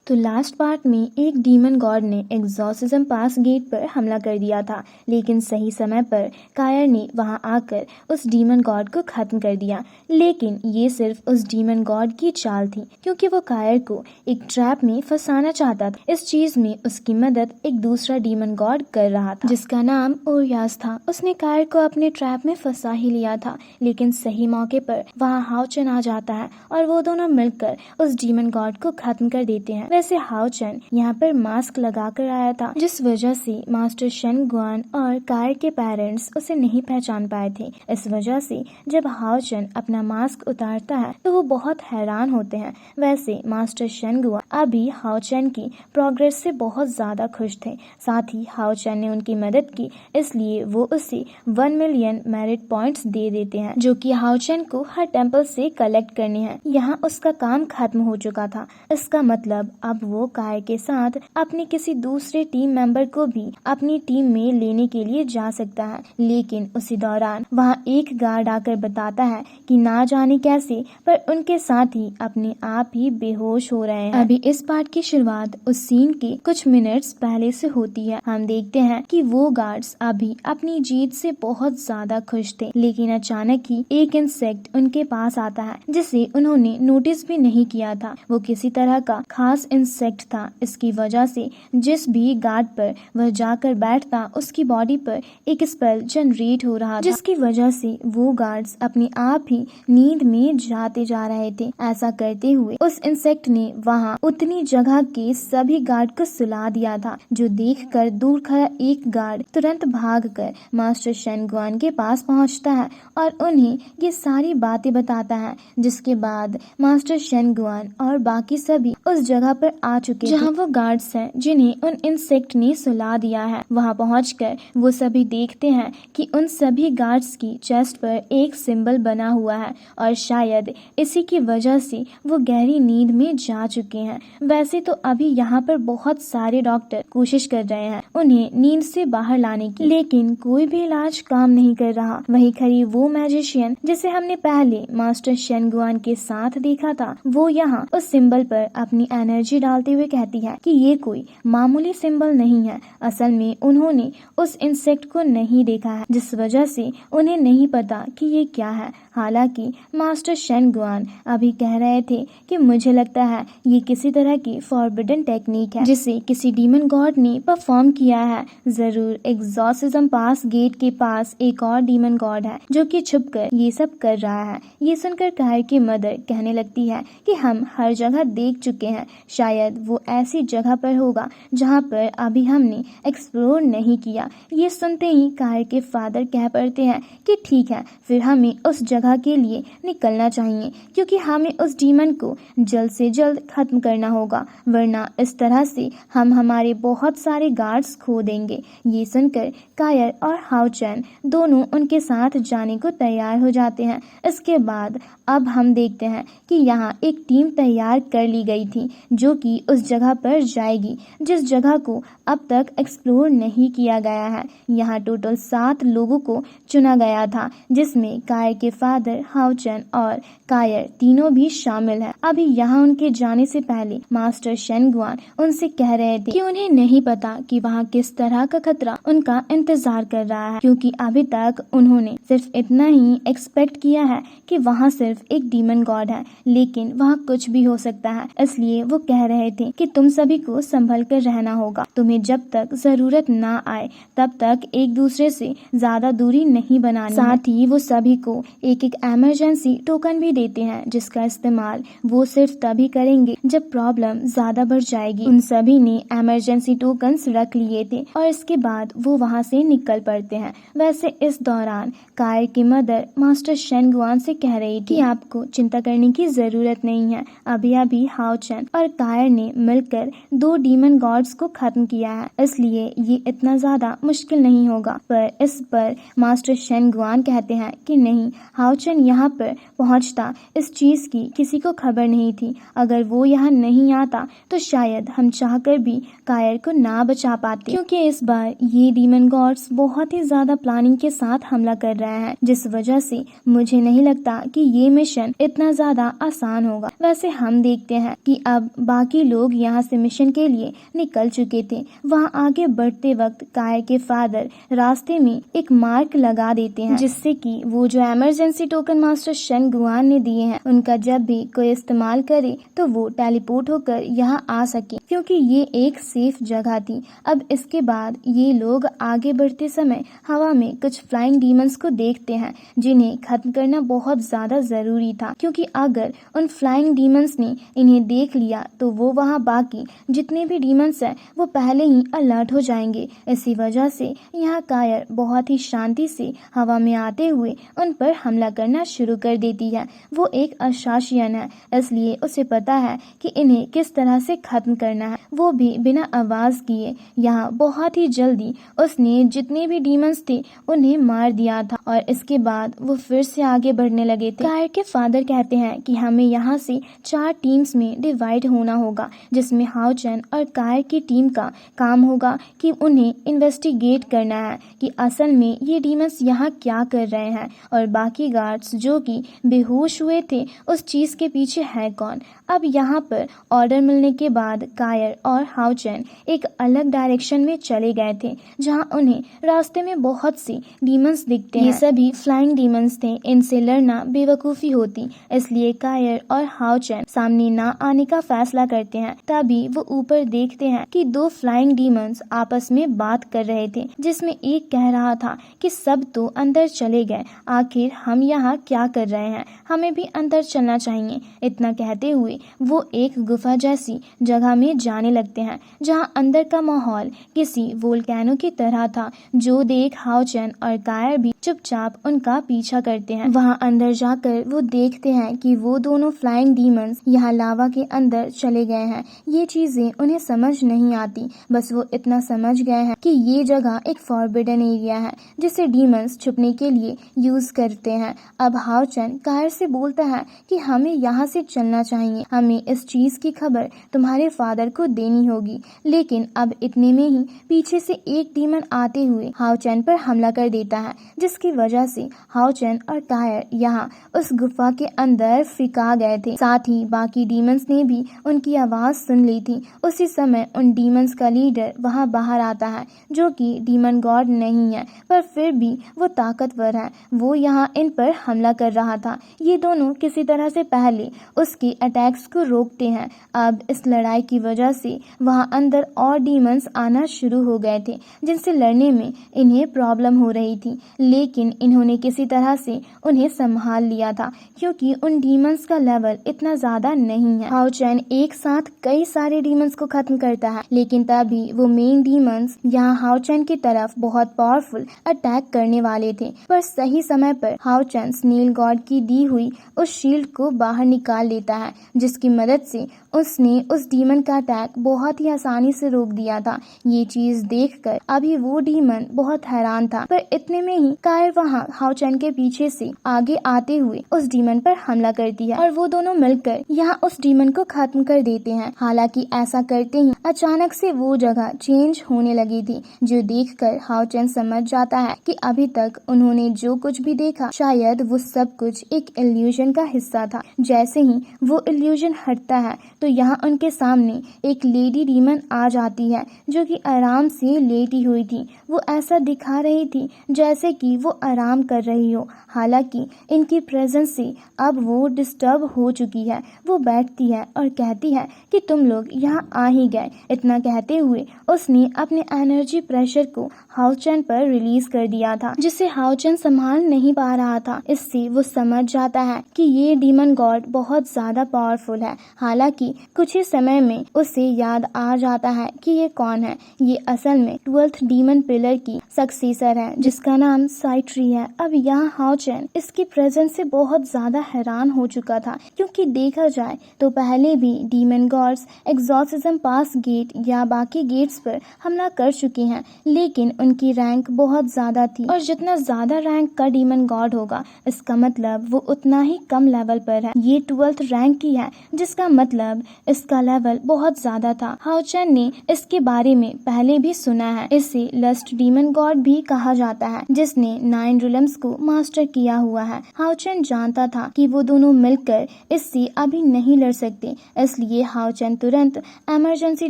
तो last part में एक डीमन गॉड ने एग्जॉर्सिज्म पास गेट पर हमला कर दिया था, लेकिन सही समय पर कायर ने वहां आकर उस डीमन गॉड को खत्म कर दिया। लेकिन ये सिर्फ उस डीमन गॉड की चाल थी, क्योंकि वो कायर को एक ट्रैप में फंसाना चाहता था। इस चीज में उसकी मदद एक दूसरा डीमन गॉड कर रहा था, जिसका नाम ओरियास था। उसने कायर को अपने ट्रैप में फंसा ही लिया था, लेकिन सही मौके पर वहाँ हाओचन आ जाता है और वो दोनों मिलकर उस डीमन गॉड को खत्म कर देते हैं। वैसे हाओचन यहाँ पर मास्क लगाकर आया था, जिस वजह से मास्टर शेनगुआन और कायर के पेरेंट्स उसे नहीं पहचान पाए थे। इस वजह से जब हाओचन अपना मास्क उतारता है तो वो बहुत हैरान होते हैं। वैसे मास्टर शेनगुआन अभी हाओचन की प्रोग्रेस से बहुत ज्यादा खुश थे। साथ ही हाओचन ने उनकी मदद की, इसलिए वो उसे 1 मिलियन मेरिट पॉइंट्स दे देते हैं, जो कि हाओचन को हर टेम्पल से कलेक्ट करने हैं। यहाँ उसका काम खत्म हो चुका था। इसका मतलब अब वो कायर के साथ अपने किसी दूसरे टीम मेंबर को भी अपनी टीम में लेने के लिए जा सकता है। लेकिन उसी दौरान वहाँ एक गार्ड आकर बताता है कि ना जाने कैसे पर उनके साथी अपने आप ही बेहोश हो रहे हैं। अभी इस पार्ट की शुरुआत उस सीन के कुछ मिनट्स पहले से होती है। हम देखते हैं कि वो गार्ड्स अभी अपनी जीत से बहुत ज्यादा खुश थे, लेकिन अचानक ही एक इंसेक्ट उनके पास आता है, जिसे उन्होंने नोटिस भी नहीं किया था। वो किसी तरह का खास इंसेक्ट था। इसकी वजह से जिस भी गार्ड पर वह जाकर बैठता, उसकी बॉडी पर एक स्पेल जनरेट हो रहा था, जिसकी वजह से वो गार्ड्स अपने आप ही नींद में जाते जा रहे थे। ऐसा करते हुए उस इंसेक्ट ने वहाँ उतनी जगह के सभी गार्ड को सुला दिया था, जो देखकर दूर खड़ा एक गार्ड तुरंत भागकर मास्टर शेनगुआन के पास पहुँचता है और उन्हें ये सारी बातें बताता है। जिसके बाद मास्टर शेनगुआन और बाकी सभी उस जगह पर आ चुके हैं जहाँ वो गार्ड्स हैं जिन्हें उन इंसेक्ट ने सुला दिया है। वहाँ पहुंचकर वो सभी देखते हैं कि उन सभी गार्ड्स की चेस्ट पर एक सिंबल बना हुआ है और शायद इसी की वजह से वो गहरी नींद में जा चुके हैं। वैसे तो अभी यहाँ पर बहुत सारे डॉक्टर कोशिश कर रहे हैं उन्हें नींद से बाहर लाने की, लेकिन कोई भी इलाज काम नहीं कर रहा। वहीं खड़ी वो मैजिशियन जिसे हमने पहले मास्टर शेनगुआन के साथ देखा था, वो यहाँ उस सिंबल पर अपनी एनर्जी डालते हुए कहती है कि ये कोई मामूली सिंबल नहीं है। असल में उन्होंने उस इंसेक्ट को नहीं देखा है, जिस वजह से उन्हें नहीं पता कि ये क्या है। हालांकि मास्टर शेनगुआन अभी कह रहे थे कि मुझे लगता है ये किसी तरह की फॉरबिडन टेक्निक है, जिसे किसी डीमन गॉड ने परफॉर्म किया है। जरूर एग्जॉर्सिज्म पास गेट के पास एक और डीमन गॉड है जो कि छुपकर ये सब कर रहा है। ये सुनकर कायर की मदर कहने लगती है कि हम हर जगह देख चुके हैं, शायद वो ऐसी जगह पर होगा जहाँ पर अभी हमने एक्सप्लोर नहीं किया। ये सुनते ही कायर के फादर कह पड़ते हैं कि ठीक है, फिर हमें उस जगह के लिए निकलना चाहिए, क्योंकि हमें उस डीमन को जल्द से जल्द खत्म करना होगा, वरना इस तरह से हम हमारे बहुत सारे गार्ड्स खो देंगे। ये सुनकर कायर और हाओचन दोनों उनके साथ जाने को तैयार हो जाते हैं। इसके बाद अब हम देखते हैं कि यहाँ एक टीम तैयार कर ली गई थी जो कि उस जगह पर जाएगी जिस जगह को अब तक एक्सप्लोर नहीं किया गया है। यहाँ टोटल 7 लोगों को चुना गया था, जिसमें कायर के फादर, हाओचन और कायर तीनों भी शामिल हैं। अभी यहाँ उनके जाने से पहले मास्टर शेनगुआन उनसे कह रहे थे कि उन्हें नहीं पता कि वहाँ किस तरह का खतरा उनका इंतजार कर रहा है, क्योंकि अभी तक उन्होंने सिर्फ इतना ही एक्सपेक्ट किया है कि वहाँ सिर्फ एक डीमन गॉड है, लेकिन वहाँ कुछ भी हो सकता है। इसलिए वो कह रहे थे कि तुम सभी को संभल कर रहना होगा। तुम्हें जब तक जरूरत ना आए तब तक एक दूसरे से ज्यादा दूरी नहीं बनानी। साथ ही वो सभी को एक एक इमरजेंसी टोकन भी देते हैं, जिसका इस्तेमाल वो सिर्फ तभी करेंगे जब प्रॉब्लम ज्यादा बढ़ जाएगी। उन सभी ने इमरजेंसी टोकन्स रख लिए थे और इसके बाद वो वहाँ से निकल पड़ते हैं। वैसे इस दौरान कायर की मदर मास्टर शेनगुआन से कह रही थी आपको चिंता करने की जरूरत नहीं है। अभी अभी हाओचन और कायर ने मिलकर 2 डीमन गॉड्स को खत्म किया है, इसलिए ये इतना ज्यादा मुश्किल नहीं होगा। पर इस पर मास्टर शेनगुआन कहते हैं कि नहीं, हाओचन यहाँ पर पहुँचता इस चीज की किसी को खबर नहीं थी। अगर वो यहाँ नहीं आता तो शायद हम चाहकर भी कायर को ना बचा पाते, क्योंकि इस बार ये डीमन गॉड्स बहुत ही ज्यादा प्लानिंग के साथ हमला कर रहे हैं, जिस वजह से मुझे नहीं लगता कि ये मिशन इतना ज्यादा आसान होगा। वैसे हम देखते हैं कि अब बाकी लोग यहाँ से मिशन के लिए निकल चुके थे। वहाँ आगे बढ़ते वक्त कायर के फादर रास्ते में एक मार्क लगा देते हैं, जिससे कि वो जो इमरजेंसी टोकन मास्टर शन गुआन ने दिए हैं उनका जब भी कोई इस्तेमाल करे तो वो टेलीपोर्ट होकर यहाँ आ सके, क्योंकि ये एक सेफ जगह थी। अब इसके बाद ये लोग आगे बढ़ते समय हवा में कुछ फ्लाइंग डीमंस को देखते हैं, जिन्हें खत्म करना बहुत ज्यादा जरूरी था, क्योंकि अगर उन फ्लाइंग डीमंस ने इन्हें देख लिया तो वो वहाँ बाकी जितने भी डीमंस हैं वो पहले ही अलर्ट हो जाएंगे। इसी वजह से यहाँ कायर बहुत ही शांति से हवा में आते हुए उन पर हमला करना शुरू कर देती है। वो एक अशासियन है, इसलिए उसे पता है कि इन्हें किस तरह से खत्म करना है, वो भी बिना आवाज किए। यहाँ बहुत ही जल्दी उसने जितने भी डीमंस थे उन्हें मार दिया था और इसके बाद वो फिर से आगे बढ़ने लगे थे। कायर के फादर कहते हैं कि हमें यहाँ से 4 टीम्स में डिवाइड होना होगा, जिसमें हाओ चैन और कायर की टीम का काम होगा कि उन्हें इन्वेस्टिगेट करना है कि असल में ये डीमंस यहाँ क्या कर रहे हैं और बाकी गार्ड्स जो कि बेहोश हुए थे उस चीज के पीछे है कौन। अब यहाँ पर ऑर्डर मिलने के बाद कायर और हाओ चैन एक अलग डायरेक्शन में चले गए थे, जहाँ उन्हें रास्ते में बहुत सी डीमंस दिखते हैं। ये सभी फ्लाइंग डीमंस थे, इनसे लड़ना बेवकूफी होती, इसलिए कायर और हाओ चैन सामने ना आने का फैसला करते हैं। तभी वो ऊपर देखते हैं कि 2 फ्लाइंग डीमंस आपस में बात कर रहे थे, जिसमें एक कह रहा था कि सब तो अंदर चले गए, आखिर हम यहाँ क्या कर रहे हैं, हमें भी अंदर चलना चाहिए। इतना कहते हुए वो एक गुफा जैसी जगह में जाने लगते हैं, जहाँ अंदर का माहौल किसी वोल्केनो की तरह था, जो देख हाओ चैन और कायर भी चुपचाप उनका पीछा करते हैं। वहाँ अंदर जाकर वो देखते हैं कि वो दोनों फ्लाइंग डीमंस यहाँ लावा के अंदर चले गए हैं। ये चीजें उन्हें समझ नहीं आती, बस वो इतना समझ गए हैं कि ये जगह एक फॉरबिडन एरिया है जिसे डीमंस छुपने के लिए यूज करते हैं। अब हाओ चैन कायर से बोलता है कि हमें यहाँ से चलना चाहिए, हमें इस चीज की खबर तुम्हारे फादर को देनी होगी। लेकिन अब इतने में ही पीछे से एक डीमन आते हुए हाओ चैन पर हमला कर देता है, जिसकी वजह से हाओ चैन और कायर यहाँ उस गुफा के अंदर फिका गए थे। साथ ही बाकी डीमंस ने भी उनकी आवाज सुन ली थी। उसी समय उन डीमंस का लीडर वहाँ बाहर आता है, जो कि डीमन गॉड नहीं है, पर फिर भी वो ताकतवर है। वो यहाँ इन पर हमला कर रहा था। ये दोनों किसी तरह से पहले उसके अटैक्स को रोकते हैं। अब इस लड़ाई की वजह से वहाँ अंदर और डीमंस आना शुरू हो गए थे, जिनसे लड़ने में इन्हें प्रॉब्लम हो रही थी, लेकिन इन्होंने किसी तरह से उन्हें संभाल लिया था, क्योंकि उन डीमंस का लेवल इतना ज्यादा नहीं है। हाओ चैन एक साथ कई सारे डीमंस को खत्म करता है, लेकिन तभी वो मेन डीमंस यहाँ हाओ चैन की तरफ बहुत पावरफुल अटैक करने वाले थे, पर सही समय पर हाओ चैन स्नेल गॉड की दी हुई उस शील्ड को बाहर निकाल लेता है, जिसकी मदद से उसने उस डीमन का अटैक बहुत ही आसानी से रोक दिया था। ये चीज देखकर अभी वो डीमन बहुत हैरान था, पर इतने में ही कायर वहाँ हाओ चैन के पीछे से आगे आते हुए उस डीमन पर हमला करती है और वो दोनों मिलकर यहाँ उस डीमन को खत्म कर देते हैं। हालांकि ऐसा करते ही अचानक से वो जगह चेंज होने लगी थी, जो देखकर हाओ चैन समझ जाता है कि अभी तक उन्होंने जो कुछ भी देखा शायद वो सब कुछ एक इल्यूजन का हिस्सा था। जैसे ही वो इल्यूजन हटता है तो यहाँ उनके सामने एक लेडी डीमन आ जाती है, जो कि आराम से लेटी हुई थी। वो ऐसा दिखा रही थी जैसे कि वो आराम कर रही हो, हालांकि इनकी प्रेजेंस से अब वो डिस्टर्ब हो चुकी है। वो बैठती है और कहती है कि तुम लोग यहाँ आ ही गए। इतना कहते हुए उसने अपने एनर्जी प्रेशर को हाओ चैन पर रिलीज कर दिया था, जिसे हाओ चैन संभाल नहीं पा रहा था। इससे वो समझ जाता है कि ये डीमन गॉड बहुत ज्यादा पावरफुल है। हालांकि कुछ ही समय में उसे याद आ जाता है कि ये कौन है। ये असल में 12th डीमन पिलर की सक्सेसर है, जिसका नाम साइट्री है। अब यहाँ हाओ चैन इसकी प्रेजेंस से बहुत ज्यादा हैरान हो चुका था, क्योंकि देखा जाए तो पहले भी डीमन गॉड्स एग्जॉर्सिज्म पास गेट या बाकी गेट्स पर हमला कर चुके हैं, लेकिन उनकी रैंक बहुत ज्यादा थी, और जितना ज्यादा रैंक का डीमन गॉड होगा इसका मतलब वो उतना ही कम लेवल पर है। ये 12th रैंक की है, है, जिसका मतलब इसका लेवल बहुत ज्यादा था। हाओचेन ने इसके बारे में पहले भी सुना है। इसे लस्ट डीमन गॉड भी कहा जाता है, जिसने 9 रिलम्स को मास्टर किया हुआ है। हाओचेन जानता था कि वो दोनों मिलकर इससे अभी नहीं लड़ सकते, इसलिए हाओचेन तुरंत इमरजेंसी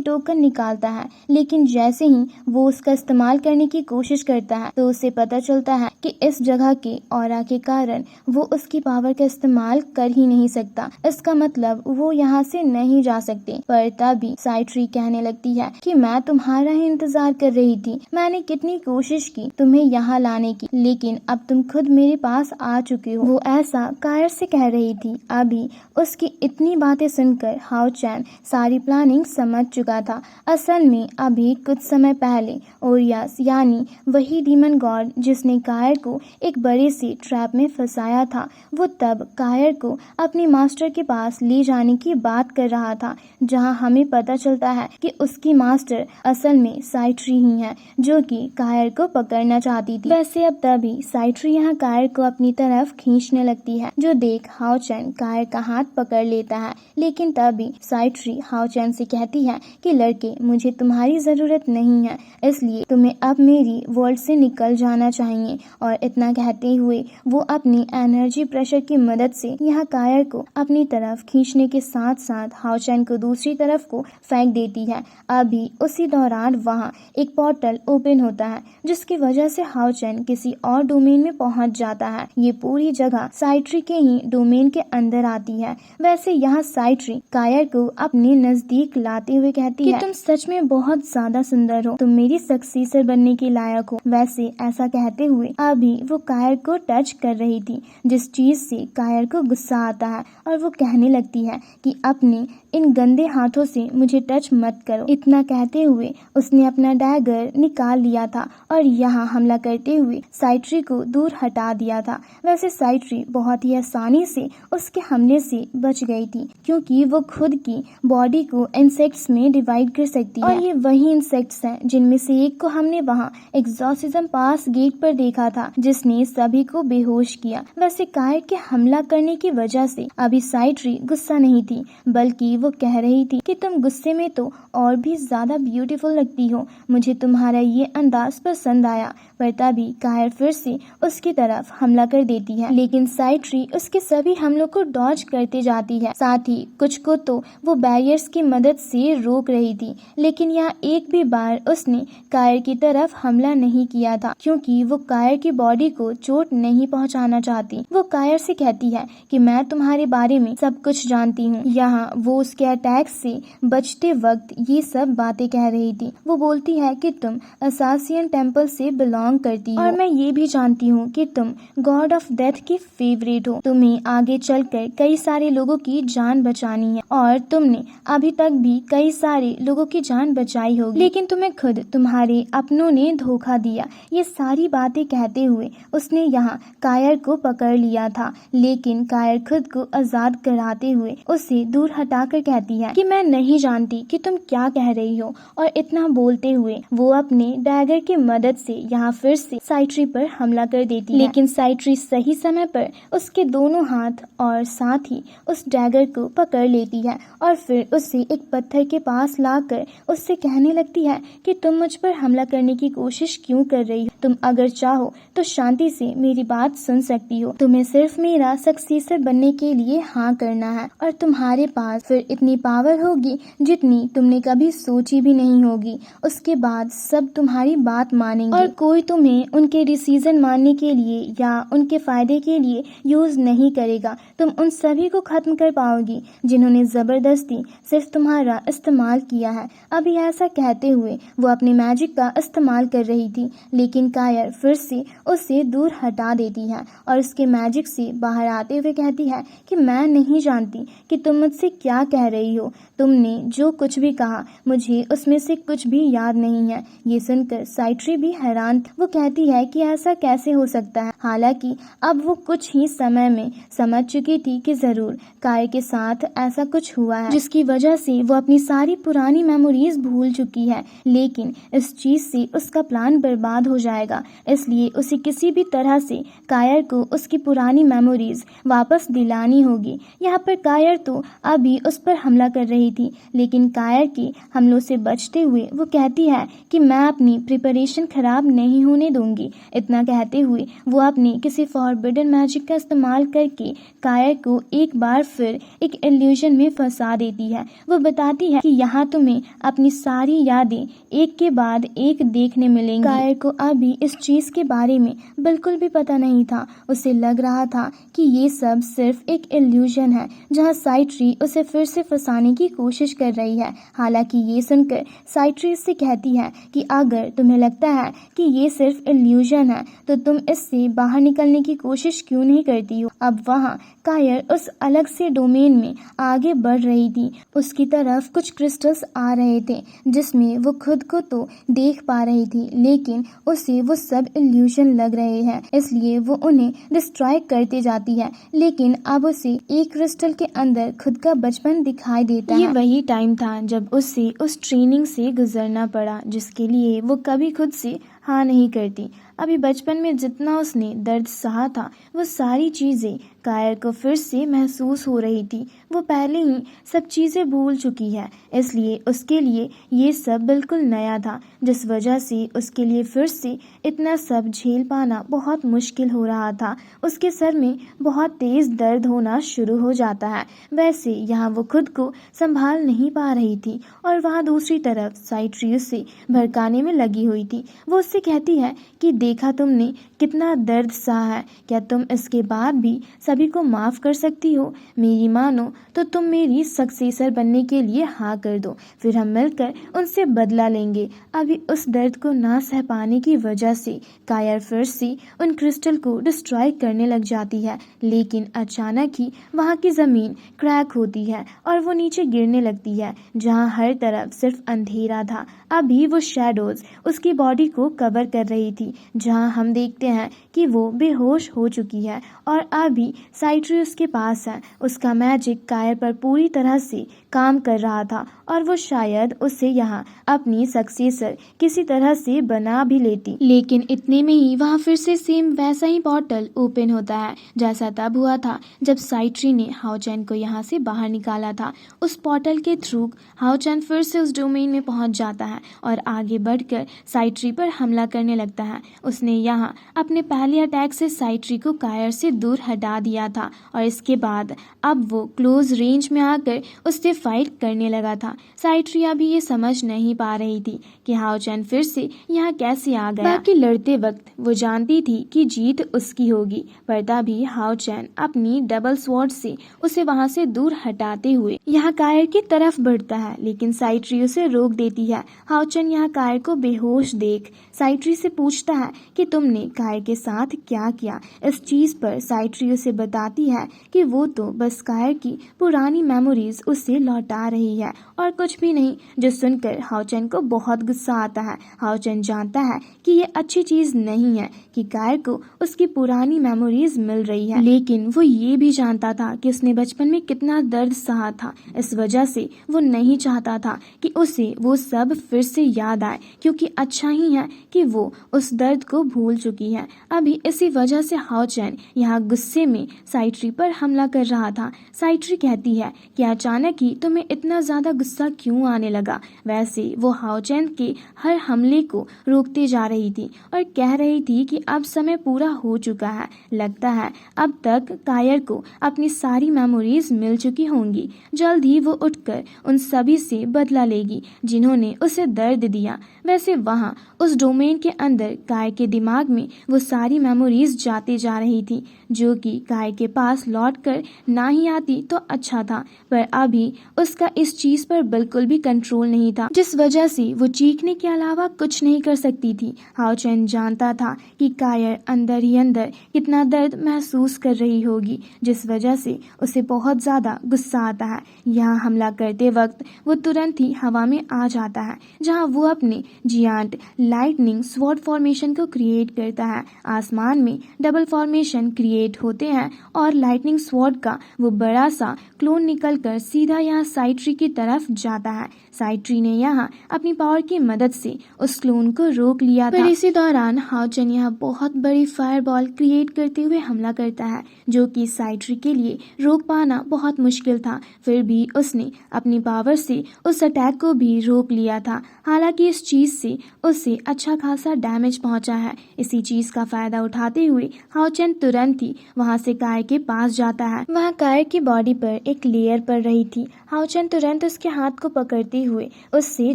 टोकन निकालता है। लेकिन जैसे ही वो उसका इस्तेमाल करने की कोशिश करता है तो उसे पता चलता है कि इस जगह के ऑरा के कारण वो उसकी पावर का इस्तेमाल कर ही नहीं सकता। इसका मतलब वो यहाँ से नहीं जा सकते। पर तभी साइट्री कहने लगती है कि मैं तुम्हारा ही इंतजार कर रही थी। मैंने कितनी कोशिश की तुम्हें यहाँ लाने की, लेकिन अब तुम खुद मेरे पास आ चुके हो। वो ऐसा कायर से कह रही थी। अभी उसकी इतनी बातें सुनकर हाओचेन सारी प्लानिंग समझ चुका था। असल में अभी कुछ समय पहले ओरियस यानी वही डीमन गॉड जिसने कायर को एक बड़े से ट्रैप में फंसाया था, वो तब कायर को अपने मास्टर के पास ले जाने की बात कर रहा था, जहां हमें पता चलता है कि उसकी मास्टर असल में साइट्री ही है, जो कि कायर को पकड़ना चाहती थी। वैसे अब तभी साइट्री यहाँ कायर को अपनी तरफ खींचने लगती है, जो देख हाओचेन कायर का हाथ पकड़ लेता है। लेकिन तभी साइट्री हाओचेन से कहती है कि लड़के, मुझे तुम्हारी जरूरत नहीं है, इसलिए तुम्हें अब मेरी वर्ल्ड से निकल जाना चाहिए। और इतना कहते हुए वो अपनी एनर्जी प्रेशर की मदद से यहाँ कायर को अपनी तरफ खींचने के साथ साथ हाओचेन को दूसरी तरफ को फेंक देती है। अभी उसी दौरान वहाँ एक पोर्टल ओपन होता है, जिसकी वजह से हाओचेन किसी और डोमेन में पहुंच जाता है। ये पूरी जगह साइट्री के ही डोमेन के अंदर आती है। वैसे यहाँ साइट्री कायर को अपने नजदीक लाते हुए कहती है कि तुम सच में बहुत ज्यादा सुंदर हो, तुम मेरी सक्सेसर बनने के लायक हो। वैसे ऐसा कहते हुए अभी वो कायर को टच कर रही थी, जिस चीज से कायर को गुस्सा आता है और वो कहने लगती है कि अपने इन गंदे हाथों से मुझे टच मत करो। इतना कहते हुए उसने अपना डैगर निकाल लिया था और यहाँ हमला करते हुए साइट्री को दूर हटा दिया था। वैसे साइट्री बहुत ही आसानी से उसके हमले से बच गई थी, क्योंकि वो खुद की बॉडी को इंसेक्ट्स में डिवाइड कर सकती है। और ये वही इंसेक्ट्स हैं जिनमें से एक को हमने वहाँ एग्जॉर्सिज्म पास गेट पर देखा था, जिसने सभी को बेहोश किया। वैसे कायर के हमला करने की वजह से अभी साइट्री गुस्सा नहीं थी, बल्कि वो कह रही थी कि तुम गुस्से में तो और भी ज्यादा ब्यूटीफुल लगती हो, मुझे तुम्हारा ये अंदाज पसंद आया। पर तभी कायर फिर से उसकी तरफ हमला कर देती है, लेकिन साइट्री उसके सभी हमलों को डॉज करते जाती है। साथ ही कुछ को तो वो बैरियर्स की मदद से रोक रही थी, लेकिन यहाँ एक भी बार उसने कायर की तरफ हमला नहीं किया था, क्योंकि वो कायर की बॉडी को चोट नहीं पहुंचाना चाहती। वो कायर से कहती है कि मैं तुम्हारे बारे में सब कुछ जानती हूँ। यहाँ वो उसके अटैक से बचते वक्त ये सब बातें कह रही थी। वो बोलती है कि तुम असासियन टेम्पल से बिलोंग करती हो और मैं ये भी जानती हूँ कि तुम गॉड ऑफ डेथ की फेवरेट हो। तुम्हें आगे चलकर कई सारे लोगों की जान बचानी है और तुमने अभी तक भी कई सारे लोगों की जान बचाई होगी, लेकिन तुम्हें खुद तुम्हारे अपनों ने धोखा दिया। ये सारी बातें कहते हुए उसने यहाँ कायर को पकड़ लिया था, लेकिन कायर खुद को आजाद कराते हुए उसे दूर हटाकर कहती है कि मैं नहीं जानती कि तुम क्या कह रही हो। और इतना बोलते हुए वो अपने डैगर की मदद से यहाँ फिर से साइट्री पर हमला कर देती है, लेकिन साइट्री सही समय पर उसके दोनों हाथ और साथ ही उस डैगर को पकड़ लेती है और फिर उसे एक पत्थर के पास लाकर उससे कहने लगती है कि तुम मुझ पर हमला करने की कोशिश क्यों कर रही हो? तुम अगर चाहो तो शांति से मेरी बात सुन सकती हो। तुम्हें सिर्फ मेरा सक्सेसर बनने के लिए हाँ करना है और तुम्हारे पास फिर इतनी पावर होगी जितनी तुमने कभी सोची भी नहीं होगी। उसके बाद सब तुम्हारी बात मानेंगे और कोई तुम्हें उनके डिसीजन मानने के लिए या उनके फायदे के लिए यूज नहीं करेगा। तुम उन सभी को खत्म कर पाओगी जिन्होंने जबरदस्ती सिर्फ तुम्हारा इस्तेमाल किया है। अभी ऐसा कहते हुए वो अपने मैजिक का इस्तेमाल कर रही थी, लेकिन कायर फिर से उसे दूर हटा देती है और उसके मैजिक से बाहर आते हुए कहती है कि मैं नहीं जानती कि तुम मुझसे क्या कह रही हो। तुमने जो कुछ भी कहा मुझे उसमें से कुछ भी याद नहीं है। ये सुनकर साइट्री भी हैरान थी। वो कहती है कि ऐसा कैसे हो सकता है, हालांकि अब वो कुछ ही समय में समझ चुकी थी कि जरूर कायर के साथ ऐसा कुछ हुआ है, जिसकी वजह से वो अपनी सारी पुरानी मेमोरीज भूल चुकी है। लेकिन इस चीज से उसका प्लान बर्बाद हो जाएगा, इसलिए उसे किसी भी तरह से कायर को उसकी पुरानी मेमोरीज वापस दिलानी होगी। यहाँ पर कायर तो अभी उस पर हमला कर रही थी, लेकिन कायर के हमलों से बचते हुए वो कहती है कि मैं अपनी प्रिपरेशन खराब नहीं होने दूंगी। इतना कहते हुए वो अपने किसी फॉरबिडन मैजिक का इस्तेमाल करके कायर को एक बार फिर एक इल्यूजन में फंसा देती है। वो बताती है कि यहाँ तुम्हें अपनी सारी यादें एक के बाद एक देखने मिलेंगी। कायर को अभी इस चीज के बारे में बिल्कुल भी पता नहीं था। उसे लग रहा था कि ये सब सिर्फ एक इल्यूजन है जहाँ साइट्री उसे फिर से फंसाने की कोशिश कर रही है। हालांकि ये सुनकर साइट्री उससे कहती है कि अगर तुम्हें लगता है कि ये सिर्फ इल्यूजन है तो तुम इससे बाहर निकलने की कोशिश क्यों नहीं करती हो। अब वहाँ कायर उस अलग से डोमेन में आगे बढ़ रही थी। उसकी तरफ कुछ क्रिस्टल्स आ रहे थे जिसमें वो खुद को तो देख पा रही थी, लेकिन उसे वो सब इल्यूजन लग रहे हैं, इसलिए वो उन्हें डिस्ट्रॉय करते जाती है। लेकिन अब उसे एक क्रिस्टल के अंदर खुद का बचपन दिखाई देता है। ये वही टाइम था जब उसे उस ट्रेनिंग से गुजरना पड़ा जिसके लिए वो कभी खुद से हाँ नहीं करती। अभी बचपन में जितना उसने दर्द सहा था वो सारी चीज़ें कायर को फिर से महसूस हो रही थी। वो पहले ही सब चीज़ें भूल चुकी है, इसलिए उसके लिए ये सब बिल्कुल नया था, जिस वजह से उसके लिए फिर से इतना सब झेल पाना बहुत मुश्किल हो रहा था। उसके सर में बहुत तेज़ दर्द होना शुरू हो जाता है। वैसे यहाँ वो खुद को संभाल नहीं पा रही थी और वहाँ दूसरी तरफ साइट्री उसे भड़काने में लगी हुई थी। वो उससे कहती है कि देखा तुमने कितना दर्द सहा है, क्या तुम इसके बाद भी सभी को माफ़ कर सकती हो? मेरी मानो तो तुम मेरी सक्सेसर बनने के लिए हाँ कर दो, फिर हम मिलकर उनसे बदला लेंगे। अभी उस दर्द को ना सह पाने की वजह से कायर फिर से उन क्रिस्टल को डिस्ट्रॉय करने लग जाती है, लेकिन अचानक ही वहाँ की ज़मीन क्रैक होती है और वो नीचे गिरने लगती है जहाँ हर तरफ सिर्फ अंधेरा था। अभी वो शैडोज उसकी बॉडी को कवर कर रही थी, जहाँ हम देखते हैं कि वो बेहोश हो चुकी है और अभी साइट्री उसके पास है। उसका मैजिक कायर पर पूरी तरह से काम कर रहा था और वो शायद उसे यहाँ अपनी सक्सेसर किसी तरह से बना भी लेती। लेकिन इतने में ही वहाँ फिर से सेम वैसा ही पोर्टल ओपन होता है जैसा तब हुआ था जब साइट्री ने हाओचैन को यहाँ से बाहर निकाला था। उस पोर्टल के थ्रू हाओचैन फिर से उस डोमेन में पहुँच जाता है और आगे बढ़कर साइट्री पर हमला करने लगता है। उसने यहाँ अपने पहले अटैक से साइट्री को कायर से दूर हटा दिया था और इसके बाद अब वो क्लोज रेंज में आकर उससे फाइट करने लगा था। साइट्री अभी ये समझ नहीं पा रही थी कि हाओचैन फिर से यहाँ कैसे आ गया। बाकी लड़ते वक्त वो जानती थी कि जीत उसकी होगी, पर तभी हाओचैन अपनी डबल स्वॉर्ड से उसे वहाँ से दूर हटाते हुए यहाँ कायर की तरफ बढ़ता है, लेकिन साइट्री उसे रोक देती है। हाओचैन यहाँ कायर को बेहोश देख साइट्री से पूछता है कि तुमने कायर के साथ क्या किया। इस चीज पर साइट्री उसे बताती है कि वो तो बस कायर की पुरानी मेमोरीज उसे लौटा रही है और कुछ भी नहीं, जो सुनकर हाओचैन को बहुत गुस्सा आता है। हाओचैन जानता है कि ये अच्छी चीज नहीं है कि कायर को उसकी पुरानी मेमोरीज मिल रही है, लेकिन वो ये भी जानता था कि उसने बचपन में कितना दर्द सहा था। इस वजह से वो नहीं चाहता था कि उसे वो सब फिर से याद आए, क्योंकि अच्छा ही है कि वो उस दर्द को भूल चुकी है। अभी इसी वजह से हाओचैन यहाँ गुस्से में साइट्री पर हमला कर रहा था। साइट्री कहती है कि अचानक ही तुम्हें इतना ज्यादा गुस्सा क्यों आने लगा। वैसे वो हाओचैन के हर हमले को रोकते जा रही थी और कह रही थी कि अब समय पूरा हो चुका है, लगता है अब तक कायर को अपनी सारी मेमोरीज मिल चुकी होंगी। जल्द ही वो उठकर उन सभी से बदला लेगी जिन्होंने उसे दर्द दिया। वैसे वहाँ उस डोमेन के अंदर कायर के दिमाग में वो सारी मेमोरीज जाते जा रही थी, जो कि कायर के पास लौट कर ना ही आती तो अच्छा था, पर अभी उसका इस चीज पर बिल्कुल भी कंट्रोल नहीं था, जिस वजह से वो चीखने के अलावा कुछ नहीं कर सकती थी। हाओचैन जानता था कि कायर अंदर ही अंदर कितना दर्द महसूस कर रही होगी, जिस वजह से उसे बहुत ज्यादा गुस्सा आता है। यहाँ हमला करते वक्त वो तुरंत ही हवा में आ जाता है, जहाँ वो अपने जियांट लाइटनिंग स्वॉर्ड फॉर्मेशन को क्रिएट करता है। आसमान में डबल फॉर्मेशन क्रिएट होते हैं और लाइटनिंग स्वॉर्ड का वो बड़ा सा क्लोन निकलकर सीधा यहाँ साइट्री की तरफ जाता है। साइट्री ने यहाँ अपनी पावर की मदद से उस क्लोन को रोक लिया था। पर इसी दौरान हाओचन यहाँ बहुत बड़ी फायरबॉल क्रिएट करते हुए हमला करता है, जो कि साइट्री के लिए रोक पाना बहुत मुश्किल था। फिर भी उसने अपनी पावर से उस अटैक को भी रोक लिया था। हालांकि इस चीज से उसे अच्छा खासा डैमेज पहुंचा है। इसी चीज का फायदा उठाते हुए हाओचन तुरंत ही वहां से कायर के पास जाता है। वहां कायर की बॉडी पर एक लेयर पड़ रही थी। हाओचन तुरंत उसके हाथ को पकड़ते हुए उससे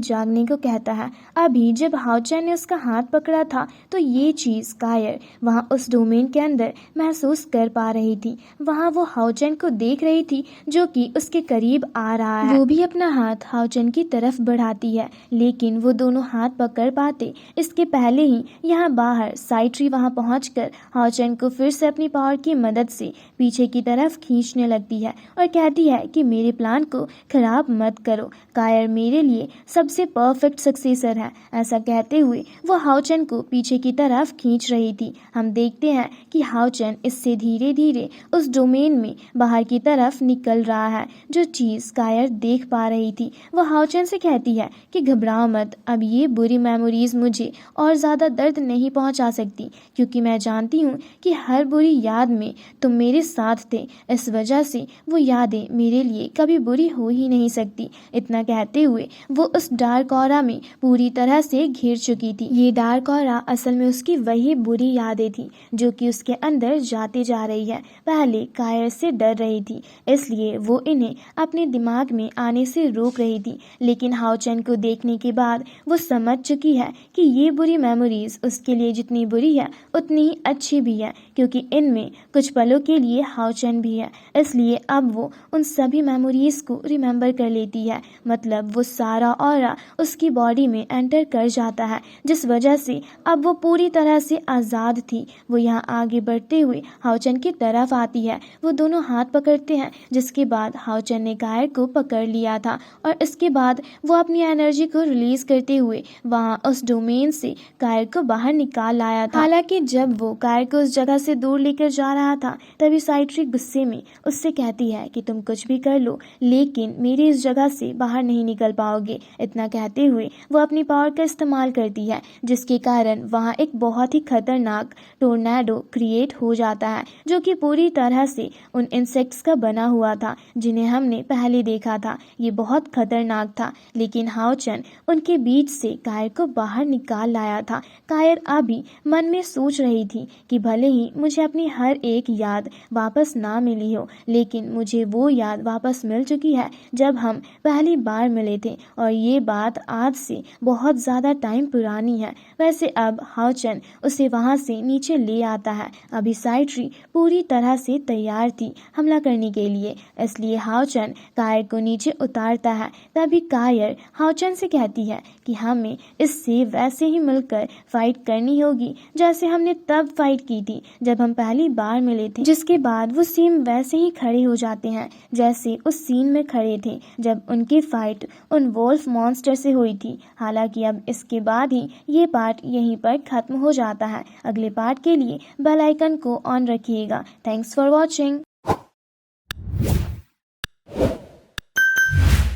जागने को कहता है। अभी जब हाओचन ने उसका हाथ पकड़ा था तो ये चीज कायर वहां उस डोमेन के अंदर महसूस कर पा रही थी। वहां वो हाओचन को देख रही थी जो कि उसके करीब आ रहा है। वो भी अपना हाथ हाओचन की तरफ बढ़ाती है, लेकिन वो दोनों हाथ पकड़ पाते इसके पहले ही यहाँ बाहर साइट्री वहां पहुंचकर हाओचन को फिर से अपनी पावर की मदद से पीछे की तरफ खींचने लगती है और कहती है कि मेरे प्लान को खराब मत करो, कायर मेरे लिए सबसे परफेक्ट सक्सेसर है। ऐसा कहते हुए वो हाओचन को पीछे की तरफ खींच रही थी। हम देखते हैं कि हाओचन इससे धीरे धीरे उस डोमेन में बाहर की तरफ निकल रहा है। जो चीज कायर देख पा रही थी वो हाओचन से कहती है कि घबराओ मत, अब ये बुरी मेमोरीज मुझे और ज्यादा दर्द नहीं पहुंचा सकती, क्योंकि मैं जानती हूँ कि हर बुरी याद में तुम मेरे साथ थे। इस वजह से वो यादें मेरे लिए कभी बुरी हो ही नहीं सकती। इतना कहते हुए वो उस डार्क ऑरा में पूरी तरह से घिर चुकी थी। ये डार्क ऑरा असल में उसकी वही बुरी यादें थी जो कि उसके अंदर जाती जा रही है। पहले कायर से डर रही थी, इसलिए वो इन्हें अपने दिमाग में आने से रोक रही थी, लेकिन हाओचन को देखने के बाद वो समझ चुकी है कि ये बुरी मेमोरीज उसके लिए जितनी बुरी है उतनी ही अच्छी भी है, क्योंकि इनमें कुछ पलों के लिए हाओचन भी है। इसलिए अब वो उन सभी मेमोरीज को रिमेम्बर कर लेती है। मतलब वो सारा ऑरा उसकी बॉडी में एंटर कर जाता है, जिस वजह से अब वो पूरी तरह से आज़ाद थी। वो यहाँ आगे बढ़ते हुए हाओचन की तरफ आती है। वो दोनों हाथ पकड़ते हैं, जिसके बाद हाओचन ने कायर को पकड़ लिया था और इसके बाद वो अपनी एनर्जी को रिलीज करते हुए वहाँ उस डोमेन से कायर को बाहर निकाल लाया था। हालांकि जब वो कायर को उस जगह से दूर लेकर जा रहा था तभी साइट्री गुस्से में उससे कहती है कि तुम कुछ भी कर लो, लेकिन मेरी इस जगह से बाहर नहीं निकल पाओगे। इतना कहते हुए वो अपनी पावर का इस्तेमाल करती है, जिसके कारण वहाँ एक बहुत ही खतरनाक टोर्नेडो क्रिएट हो जाता है, जो कि पूरी तरह से उन इंसेक्ट्स का बना हुआ था जिन्हें हमने पहले देखा था। ये बहुत खतरनाक था, लेकिन हाओचन उनके बीच से कायर को बाहर निकाल लाया था। कायर अभी मन में सोच रही थी कि भले ही मुझे अपनी हर एक याद वापस ना मिली हो, लेकिन मुझे वो याद वापस मिल चुकी है जब हम पहली बार मिले थे, और ये बात आज से बहुत ज़्यादा टाइम पुरानी है। वैसे अब हाओचन उसे वहाँ से नीचे ले आता है। अभी साइट्री पूरी तरह से तैयार थी हमला करने के लिए, इसलिए हाओचन कायर को नीचे उतारता है। तभी कायर हाओचन से कहती है कि हमें इससे वैसे ही मिलकर फाइट करनी होगी जैसे हमने तब फाइट की थी जब हम पहली बार मिले थे। जिसके बाद वो सेम वैसे ही खड़े हो जाते हैं जैसे उस सीन में खड़े थे जब उनकी फाइट उन वोल्फ मॉन्स्टर से हुई थी। हालांकि अब इसके बाद ही ये पार्ट यहीं पर खत्म हो जाता है। अगले पार्ट के लिए बेल आइकन को ऑन रखिएगा। Thanks for watching.